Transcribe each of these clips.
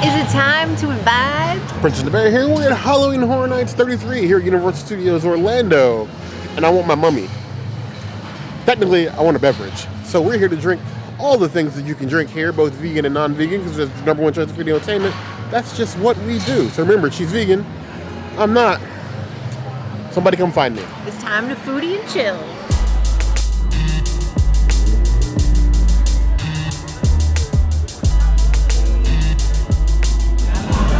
Is it time to imbibe? Princess the Bear here. We're at Halloween Horror Nights 33 here at Universal Studios Orlando. And I want my mummy. Technically, I want a beverage. So we're here to drink all the things that you can drink here, both vegan and non-vegan, because it's the #1 choice of video entertainment. That's just what we do. So remember, she's vegan. I'm not. Somebody come find me. It's time to foodie and chill.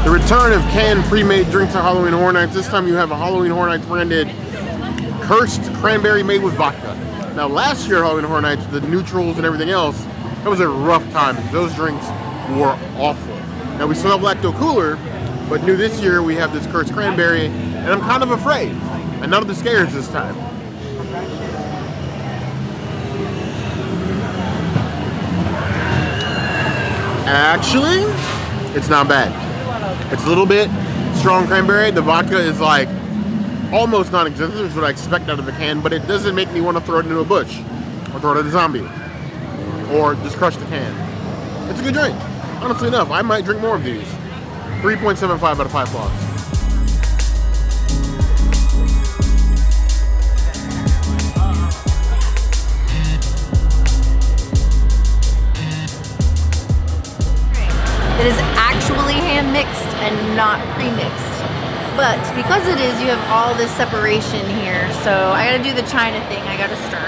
The return of canned pre-made drinks at Halloween Horror Nights. This time you have a Halloween Horror Nights branded Cursed Cranberry made with vodka. Now last year at Halloween Horror Nights, the neutrals and everything else, that was a rough time. Those drinks were awful. Now we still have Lacto-Kooler, but new this year we have this Cursed Cranberry, and I'm kind of afraid. And none of the scares this time. Actually, it's not bad. It's a little bit strong cranberry. The vodka is like almost non-existent, which is what I expect out of a can, but it doesn't make me want to throw it into a bush or throw it at a zombie or just crush the can. It's a good drink. Honestly enough, I might drink more of these. 3.75 out of 5 claws. It is actually hand mixed and not pre-mixed. But because it is, you have all this separation here. So I gotta do the China thing. I gotta stir.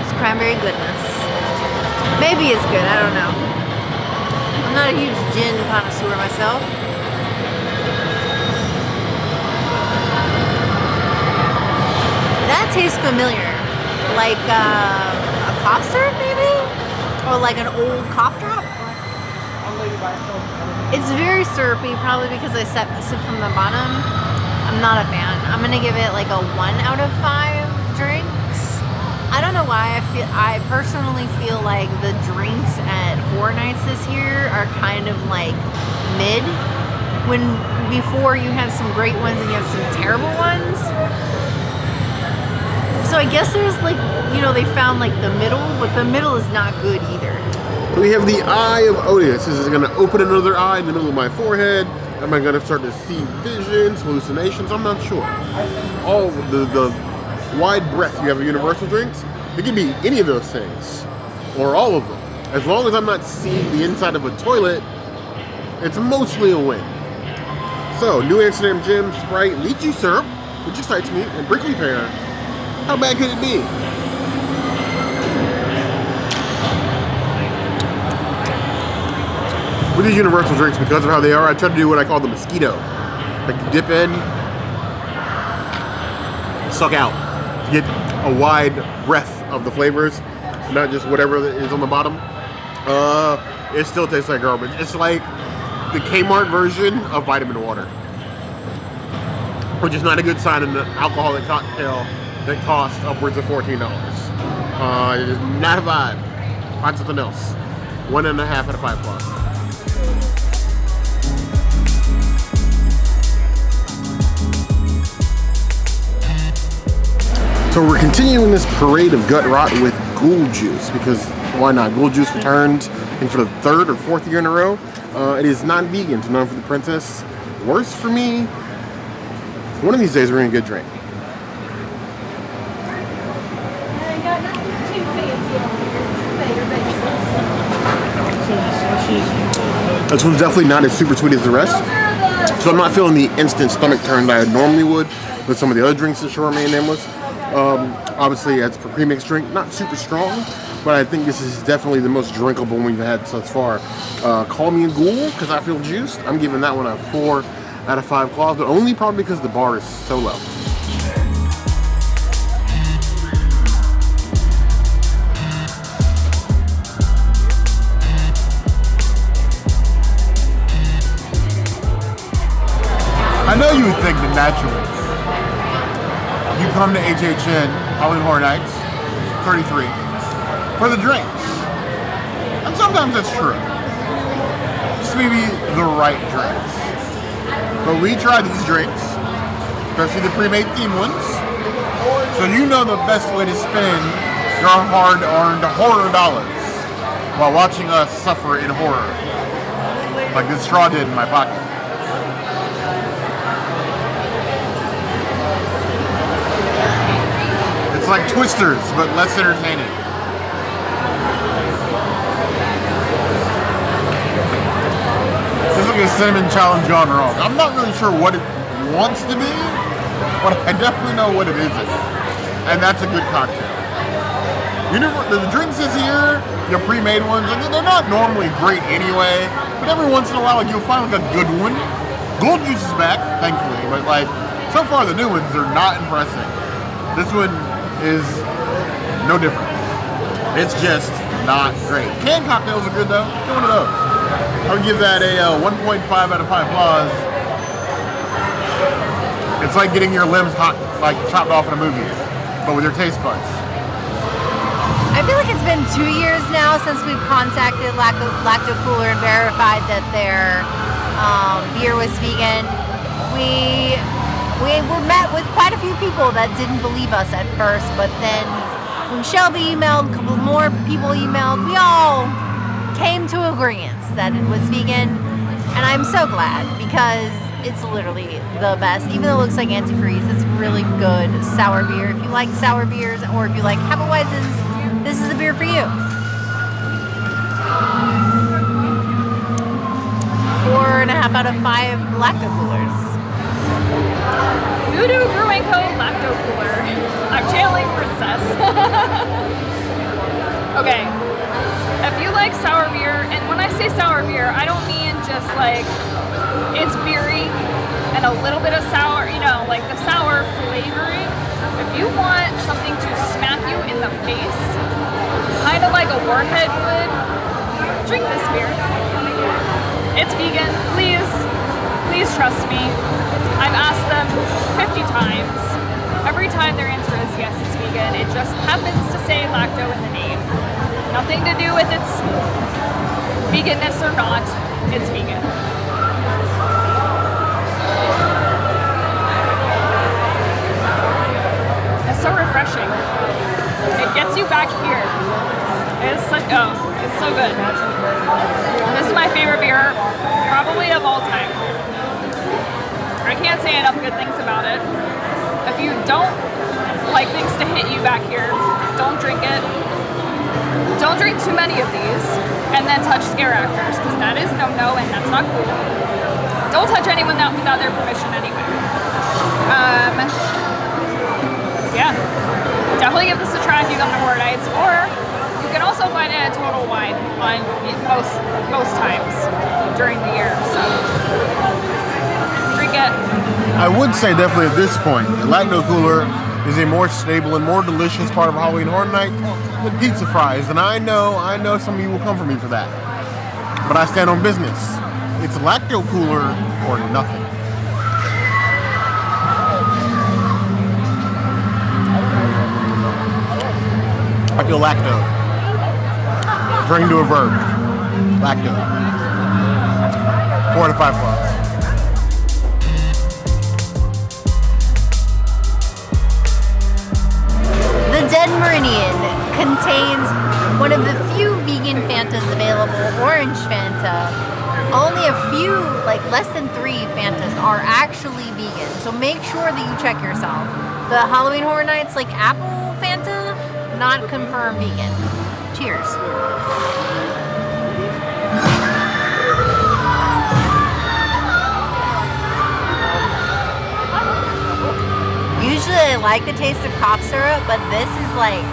It's cranberry goodness. Maybe it's good, I don't know. I'm not a huge gin connoisseur myself. That tastes familiar. Like a cough syrup maybe? Or like an old cough drop? It's very syrupy, probably because I sip from the bottom. I'm not a fan. I'm gonna give it like a 1 out of 5 drinks. I don't know why I personally feel like the drinks at Horror Nights this year are kind of like mid. When before you had some great ones and you have some terrible ones. So I guess there's like, you know, they found like the middle, but the middle is not good either. We have the Eye of Otis. This is going to open another eye in the middle of my forehead. Am I going to start to see visions, hallucinations? I'm not sure. All the wide breadth you have of universal drinks, it can be any of those things, or all of them. As long as I'm not seeing the inside of a toilet, it's mostly a win. So, New Amsterdam Gin, Sprite, lychee syrup, which excites me, and prickly pear. How bad could it be? With these universal drinks, because of how they are, I try to do what I call the mosquito. Like you dip in, suck out, to get a wide breadth of the flavors, not just whatever is on the bottom. It still tastes like garbage. It's like the Kmart version of vitamin water, which is not a good sign in an alcoholic cocktail that costs upwards of $14. It is not a vibe. Find something else. 1.5 out of 5 plus. So we're continuing this parade of gut rot with Ghoul Juice, because why not? Ghoul Juice returned, I think, for the 3rd or 4th year in a row. It is non-vegan, so none for the princess. Worse for me. One of these days we're gonna get a good drink. This one's definitely not as super sweet as the rest, so I'm not feeling the instant stomach turn that I normally would with some of the other drinks that should remain nameless. Obviously, it's a pre-mixed drink, not super strong, but I think this is definitely the most drinkable one we've had thus far. Call me a ghoul, because I feel juiced. I'm giving that one a 4 out of 5 claws, but only probably because the bar is so low. I know you would think that naturally you come to HHN Halloween Horror Nights 33 for the drinks, and sometimes that's true. Just maybe the right drinks. But we try these drinks, especially the pre-made theme ones, so you know the best way to spend your hard-earned horror dollars while watching us suffer in horror. like this straw did in my pocket. It's like Twisters, but less entertaining. It's like a cinnamon challenge gone wrong. I'm not really sure what it wants to be, but I definitely know what it isn't. And that's a good cocktail. The drinks this year, your pre-made ones, they're not normally great anyway, but every once in a while you'll find like a good one. Ghoul Juice is back, thankfully, but like so far the new ones are not impressive. This one is no different. It's just not great. Canned cocktails are good though. Get one of those. I would give that a 1.5 out of 5 claws. It's like getting your limbs like chopped off in a movie, but with your taste buds. I feel like it's been 2 years now since we've contacted Lacto-Kooler and verified that their beer was vegan. We were met with quite a few people that didn't believe us at first, but then when Shelby emailed, a couple more people emailed, we all came to agreement that it was vegan, and I'm so glad because it's literally the best. Even though it looks like antifreeze, it's really good sour beer. If you like sour beers or if you like Hefeweizens, this is a beer for you. 4.5 out of 5 Lacto-Koolers. Voodoo Brewing Co. Lacto-Kooler. I'm channeling Princess. Okay. If you like sour beer, and when I say sour beer, I don't mean just like it's beery and a little bit of sour, you know, like the sour flavoring. If you want something to smack you in the face, kind of like a warhead would, drink this beer. It's vegan. Please trust me. I've asked them 50 times. Every time their answer is yes, it's vegan. It just happens to say lacto in the name. Nothing to do with its veganness or not. It's vegan. It's so refreshing. It gets you back here. It's so good. This is my favorite beer, probably of all time. I can't say enough good things about it. If you don't like things to hit you back here, don't drink it. Don't drink too many of these, and then touch scare actors, because that is no, and that's not cool. Don't touch anyone without their permission anyway. Yeah, definitely give this a try if you come to Horror Nights, or you can also find it at Total Wine on most times during the year. So drink it. I would say definitely at this point, the Lacto-Kooler is a more stable and more delicious part of Halloween Horror Night than pizza fries, and I know some of you will come for me for that. But I stand on business. It's Lacto-Kooler or nothing. I feel lacto. Turning to a verb. Lacto. 4 out of 5 claws. The Dead Meridian contains one of the few vegan Fantas available, Orange Fanta. Only a few, like less than 3 Fantas are actually vegan, so make sure that you check yourself. The Halloween Horror Nights, like apple Fanta, not confirmed vegan. Cheers. Usually I like the taste of cough syrup, but this is like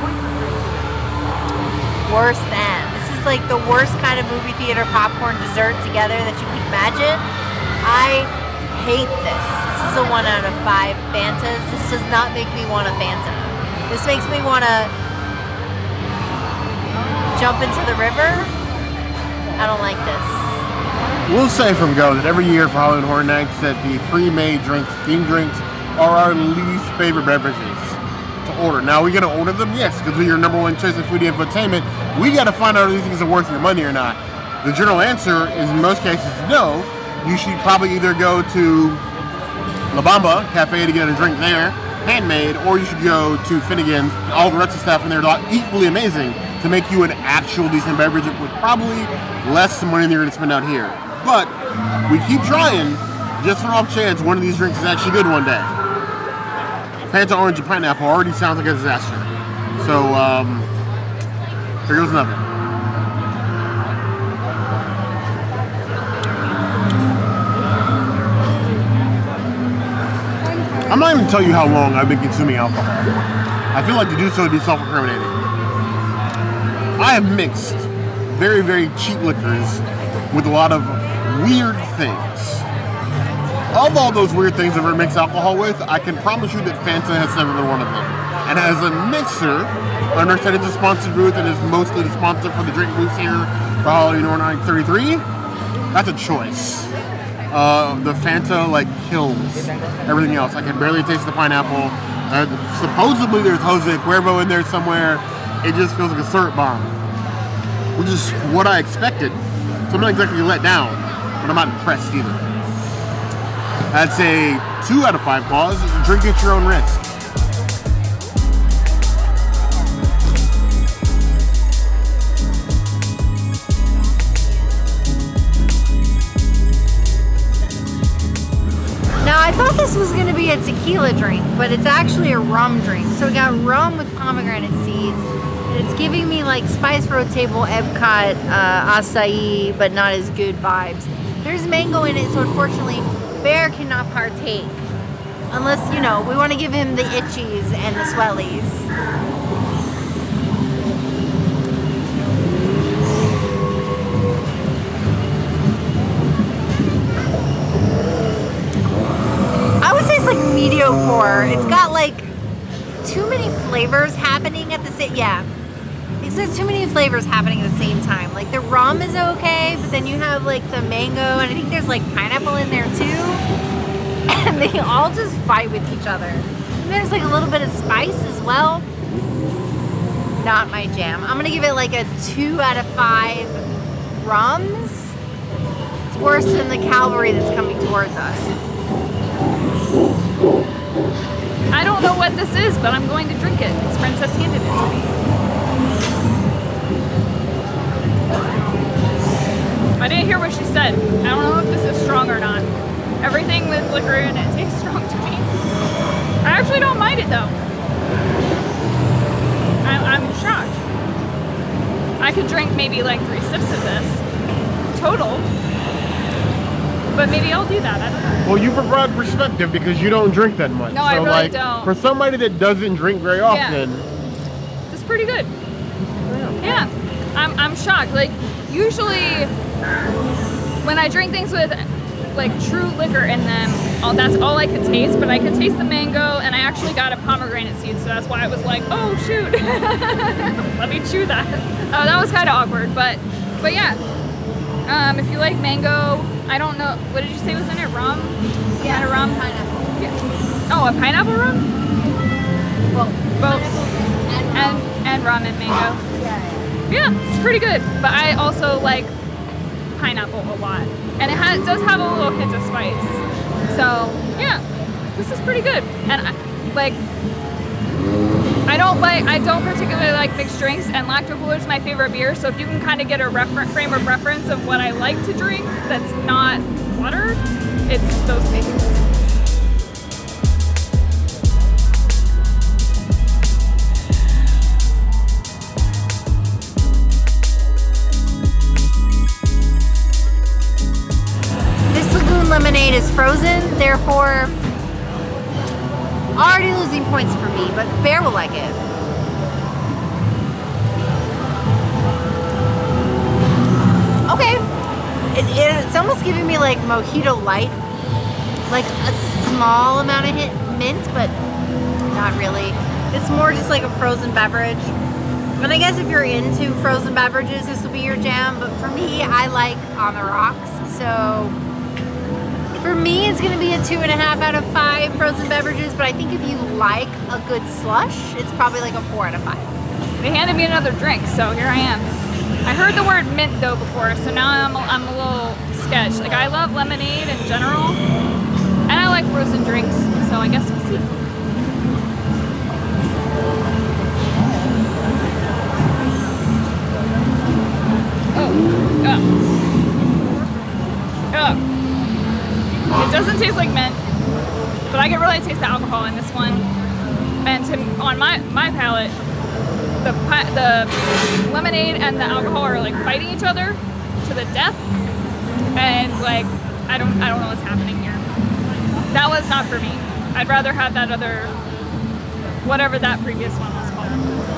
worse than. This is like the worst kind of movie theater popcorn dessert together that you could imagine. I hate this. This is a 1 out of 5 Fantas. This does not make me want a Fanta. This makes me want to jump into the river. I don't like this. We'll say from go that every year for Halloween Horror Nights that the pre-made drinks, themed drinks, are our least favorite beverages to order. Now, we're going to order them? Yes, because we're your number one choice of foodie infotainment. We got to find out if these things are worth your money or not. The general answer is, in most cases, no. You should probably either go to La Bamba Cafe to get a drink there, handmade, or you should go to Finnegan's. All the rest of the staff in there are equally amazing to make you an actual decent beverage with probably less money than you're going to spend out here. But we keep trying, just for off chance one of these drinks is actually good one day. Fanta Orange and Pineapple already sounds like a disaster. So, here goes nothing. I'm not even telling you how long I've been consuming alcohol. I feel like to do so would be self-incriminating. I have mixed very, very cheap liquors with a lot of weird things. Of all those weird things I've ever mixed alcohol with, I can promise you that Fanta has never been one of them. And as a mixer, I understand it's a sponsored booth and is mostly the sponsor for the drink booths here for Halloween Horror Night 33. That's a choice. The Fanta like kills everything else. I can barely taste the pineapple. Supposedly there's Jose Cuervo in there somewhere. It just feels like a syrup bomb, which is what I expected. So I'm not exactly let down, but I'm not impressed either. I'd say 2 out of 5 claws. Drink at your own risk. Now, I thought this was going to be a tequila drink, but it's actually a rum drink. So we got rum with pomegranate seeds. And it's giving me like Spice Road Table, Epcot, acai, but not as good vibes. There's mango in it, so unfortunately, Bear cannot partake. Unless, you know, we want to give him the itchies and the swellies. I would say it's like mediocre. It's got like too many flavors happening at the same. Yeah, because there's too many flavors happening at the same time. Like the rum is okay, but then you have like the mango, and I think there's like pineapple in there too. And they all just fight with each other. And there's like a little bit of spice as well. Not my jam. I'm gonna give it like a 2 out of 5 rums. It's worse than the cavalry that's coming towards us. I don't know what this is, but I'm going to drink it. This princess handed it to me. I didn't hear what she said. I don't know if this is strong or not. Everything with liquor in it tastes strong to me. I actually don't mind it though. I'm shocked. I could drink maybe like 3 sips of this total. But maybe I'll do that, I don't know. Well, you provide perspective because you don't drink that much. No, I really like, don't. For somebody that doesn't drink very often. It's pretty good. Yeah. I'm shocked. Like, usually when I drink things with like true liquor in them, that's all I could taste, but I could taste the mango, and I actually got a pomegranate seed, so that's why I was like, oh shoot. Let me chew that. Oh, that was kind of awkward, but yeah. If you like mango, I don't know, what did you say was in it? Rum? Yeah, kind of rum? pineapple. Yeah. Oh, a pineapple rum? Well, Both. And rum and mango. Yeah, it's pretty good. But I also like pineapple a lot. And it does have a little hint of spice. So, yeah, this is pretty good. And I don't particularly like mixed drinks, and Lacto-Kooler is my favorite beer, so if you can kind of get a frame of reference of what I like to drink that's not water, it's those things. This Lagoon lemonade is frozen, therefore already losing points for me, but Bear will like it. Okay, it's almost giving me like mojito light, like a small amount of mint, but not really. It's more just like a frozen beverage. And I guess if you're into frozen beverages, this will be your jam, but for me, I like on the rocks, so for me, it's going to be a 2.5 out of 5 frozen beverages, but I think if you like a good slush, it's probably like a 4 out of 5. They handed me another drink, so here I am. I heard the word mint though before, so now I'm a little sketched. Like, I love lemonade in general, and I like frozen drinks, so I guess we'll see. Oh, yeah. up. It doesn't taste like mint, but I can really taste the alcohol in this one. And on my palate, the lemonade and the alcohol are like fighting each other to the death. And like, I don't know what's happening here. That was not for me. I'd rather have that other, whatever that previous one was called.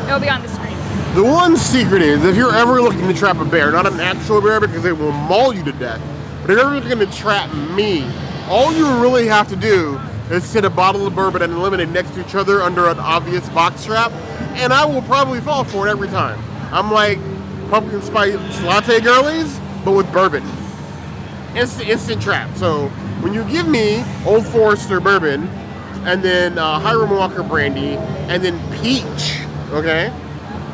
It'll be on the screen. The one secret is, if you're ever looking to trap a bear, not an actual bear because they will maul you to death, but if you're ever looking to trap me, all you really have to do is sit a bottle of bourbon and a lemonade next to each other under an obvious box trap, and I will probably fall for it every time. I'm like pumpkin spice latte girlies, but with bourbon. Instant trap. So when you give me Old Forester bourbon, and then Hiram Walker brandy, and then peach, okay,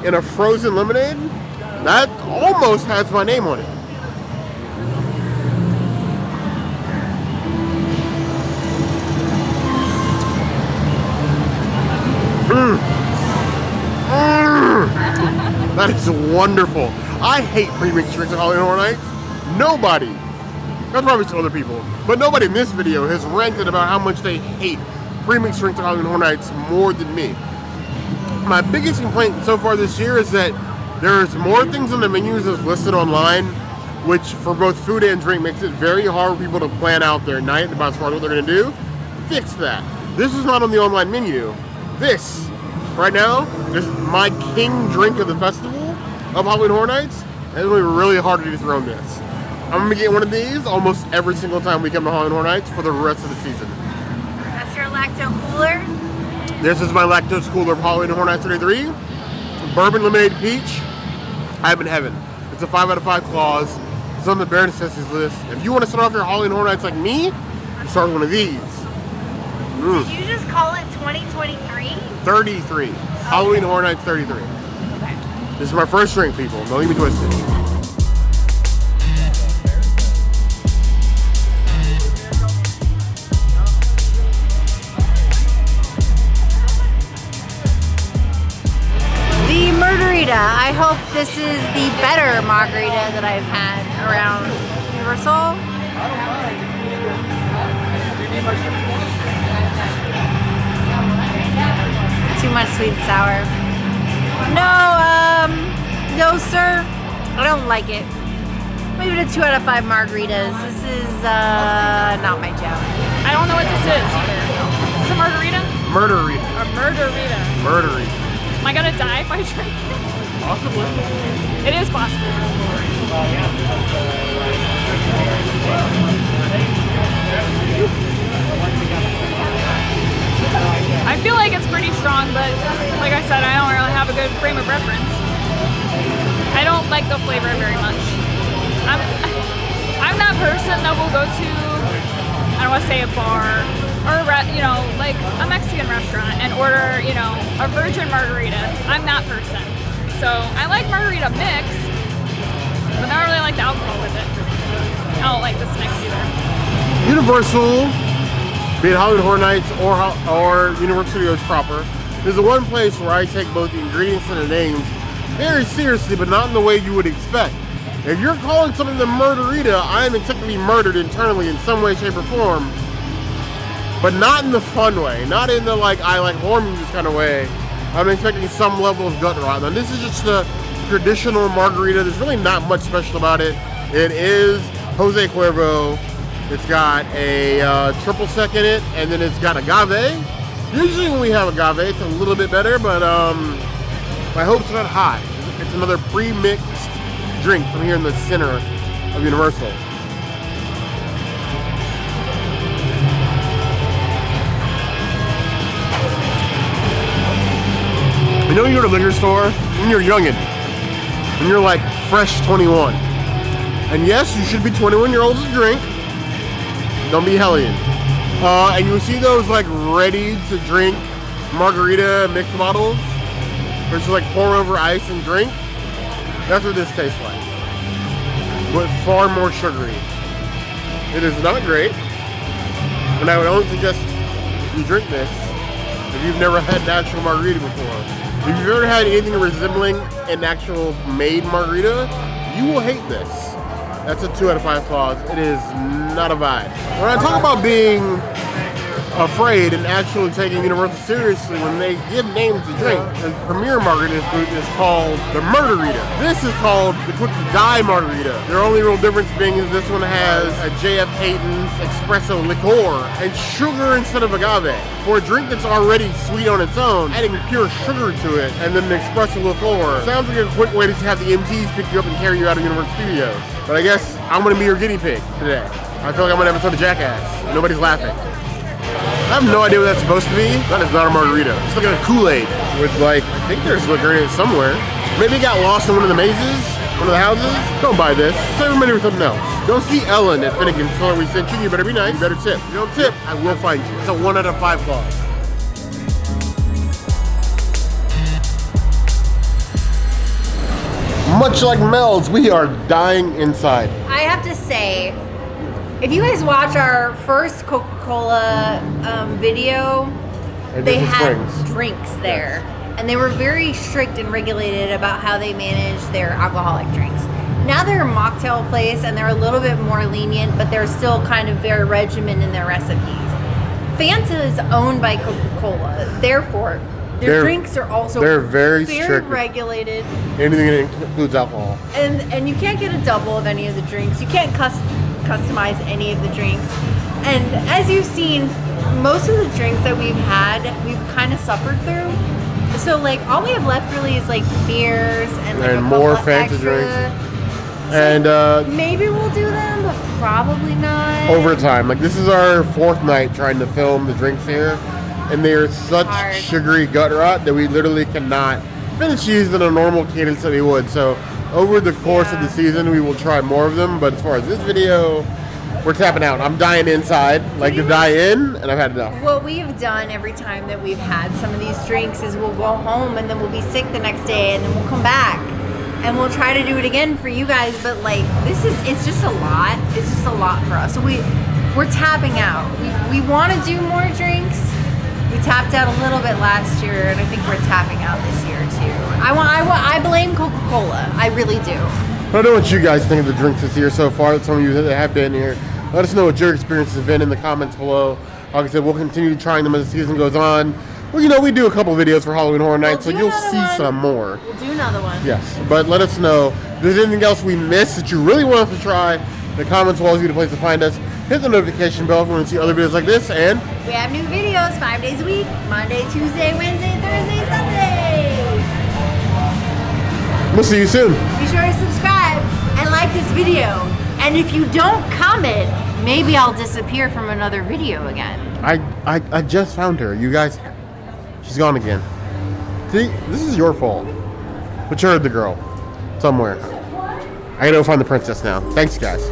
in a frozen lemonade, that almost has my name on it. That is wonderful. I hate pre-mixed drinks at Halloween Horror Nights. Nobody, that's probably some other people, but nobody in this video has ranted about how much they hate pre-mixed drinks at Halloween Horror Nights more than me. My biggest complaint so far this year is that there's more things on the menus as listed online, which for both food and drink makes it very hard for people to plan out their night about what they're going to do. Fix that. This is not on the online menu. This, right now, is my king drink of the festival of Halloween Horror Nights, and it's going to be really hard to dethrone this. I'm going to get one of these almost every single time we come to Halloween Horror Nights for the rest of the season. That's your Lacto-Kooler? This is my Lacto-Kooler of Halloween Horror Nights 33. Bourbon Lemonade Peach. I'm in heaven. It's a 5 out of 5 clause. It's on the Bare Necessities list. If you want to start off your Halloween Horror Nights like me, you start with one of these. Did you just call it 2023? 33. Okay. Halloween Horror Nights 33. Okay. This is my first drink, people. Don't get me twisted. The margarita. I hope this is the better margarita that I've had around Universal. Too much sweet and sour. No sir. I don't like it. Maybe a 2 out of 5 margaritas. This is not my jam. I don't know what this is either. Is it a margarita? Murderita. A murderita. Murderita. Am I gonna die if I drink this? Possibly. It is possible. I feel like it's pretty strong, but like I said, I don't really have a good frame of reference. I don't like the flavor very much. I'm that person that will go to, I don't want to say a bar, or like a Mexican restaurant and order, a virgin margarita. I'm that person. So I like margarita mix, but I don't really like the alcohol with it. I don't like this mix either. Universal, be it Halloween Horror Nights or Universal Studios proper, is the one place where I take both the ingredients and the names very seriously, but not in the way you would expect. If you're calling something the murderita, I am expecting to be murdered internally in some way, shape, or form, but not in the fun way, not in the I like horror movies kind of way. I'm expecting some level of gut rot. Now this is just a traditional margarita. There's really not much special about it. It is Jose Cuervo. It's got a triple sec in it, and then it's got agave. Usually when we have agave, it's a little bit better, but my hopes are not high. It's another pre-mixed drink from here in the center of Universal. You know, when you go to a liquor store, when you're youngin', and you're like fresh 21. And yes, you should be 21-year-olds to drink. Don't be hellion. And you see those ready to drink margarita mixed bottles, where it's pour over ice and drink. That's what this tastes like, but far more sugary. It is not great, and I would only suggest you drink this if you've never had an actual margarita before. If you've ever had anything resembling an actual made margarita, you will hate this. That's a 2 out of 5 clause. It is not a vibe. When I talk about being afraid and actually taking Universal seriously when they give names to drink, the premier margarita is called the Margarita. This is called the Quick to Die Margarita. Their only real difference being is this one has a J.F. Hayden's espresso liqueur and sugar instead of agave. For a drink that's already sweet on its own, adding pure sugar to it and then the espresso liqueur sounds like a quick way to have the MTs pick you up and carry you out of Universal Studios. But I guess I'm gonna be your guinea pig today. I feel like I'm on an episode of Jackass. Nobody's laughing. I have no idea what that's supposed to be. That is not a margarita. It's like a Kool-Aid with like, I think there's liquor in it somewhere. Maybe it got lost in one of the mazes, one of the houses. Don't buy this. Save money with something else. Don't see Ellen at Finnegan's Store. We sent you. You better be nice. You better tip. If you don't tip, I will find you. It's a 1 out of 5 clause. Much like Mel's, we are dying inside. I have to say, if you guys watch our first Coca-Cola video, they had drinks there. Yes. And they were very strict and regulated about how they manage their alcoholic drinks. Now they're a mocktail place and they're a little bit more lenient, but they're still kind of very regimented in their recipes. Fanta is owned by Coca-Cola, therefore their drinks are also very strict, regulated. Anything that includes alcohol. And you can't get a double of any of the drinks. You can't customize any of the drinks. And as you've seen, most of the drinks that we've had, we've kind of suffered through. So like all we have left really is like beers and like a more couple Fanta extra drinks. So and maybe we'll do them, but probably not. Over time. Like this is our 4th night trying to film the drinks here. And they're such sugary gut rot that we literally cannot finish these in a normal cadence that we would. So over the course of the season, we will try more of them. But as far as this video, we're tapping out. I'm dying inside, like to die in, and I've had enough. What we've done every time that we've had some of these drinks is we'll go home and then we'll be sick the next day and then we'll come back and we'll try to do it again for you guys. But like it's just a lot. It's just a lot for us. So we're tapping out. We want to do more drinks. We tapped out a little bit last year, and I think we're tapping out this year too. I blame Coca-Cola. I really do. I don't know what you guys think of the drinks this year so far. Some of you that have been here, let us know what your experience has been in the comments below. Like I said, we'll continue trying them as the season goes on. Well, you know, we do a couple videos for Halloween Horror Nights, so you'll see some more. We'll do another one. Yes, but let us know if there's anything else we missed that you really want us to try. The comments will always be the place to find us. Hit the notification bell if you want to see other videos like this, and we have new videos 5 days a week: Monday, Tuesday, Wednesday, Thursday, Sunday. We'll see you soon. Be sure to subscribe and like this video. And if you don't comment, maybe I'll disappear from another video again. I just found her. You guys, she's gone again. See, this is your fault. But you heard the girl somewhere. I gotta go find the princess now. Thanks, guys.